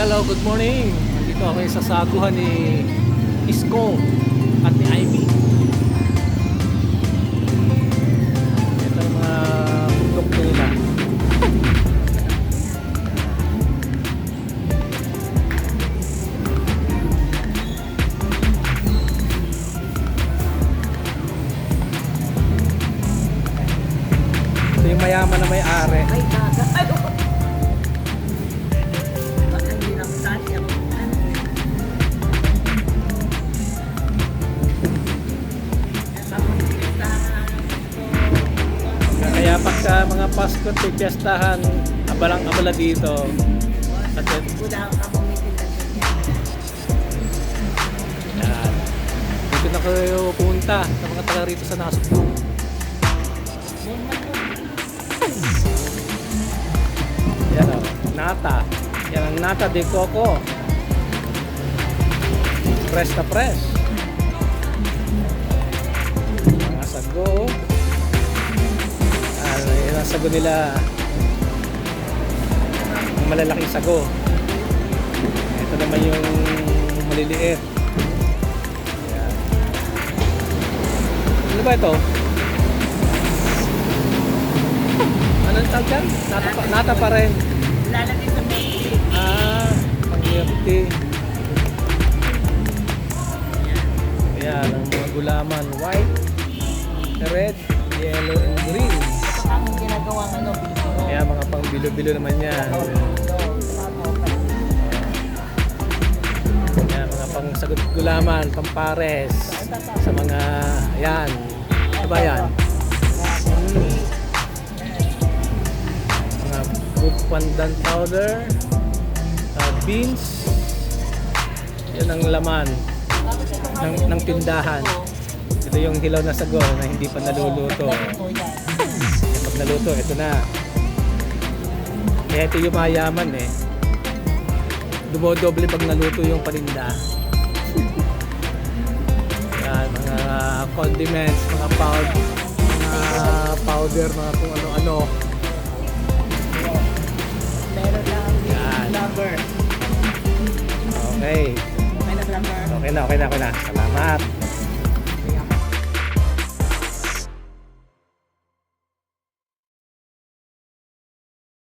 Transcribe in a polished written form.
Hello, good morning. Nandito ako sa saguhan ni Isko at ni Ivy. Ito ang mga bundok nila. Ito yung mayaman na may-ari. Ay, gaga. Ay, baka hindi lang saan ako. Kaya pagka mga Pasko at piyestahan, abalang-abala dito. At Wala ka pumitin lang yan. Dito na kayo punta sa mga taga rito sa Nasugbu. Yan o, nata. Yan ang nata de coco. Fresh na fresh. Mga sago. Yan ang sago nila. Ang malalaking sago. Ito naman yung maliliit. Yan. Ano ba ito? Anong tawag yan? Nata pa rin. lalagay sa may Pang-milk Ayan, ang mga gulaman. White, red, yellow, and green. ito ang ginagawang ano, bilo. Ayan, mga pang bilo-bilo naman yan. Ayan, mga pang sagot gulaman, pampares. Sa mga, ayan. Ano ba yan? Mga pandan powder, beans. Yan ang laman ng tindahan. Ito yung hilaw na sago na hindi pa naluluto. Kapag naluto, ito na. Kaya ito yung mayaman eh. Dumodoble pag naluto yung paninda. Yan, mga condiments, mga powder, mga kung ano-ano. Meron lang Yan. lumber. Okay. May na lumber. Okay na. Salamat.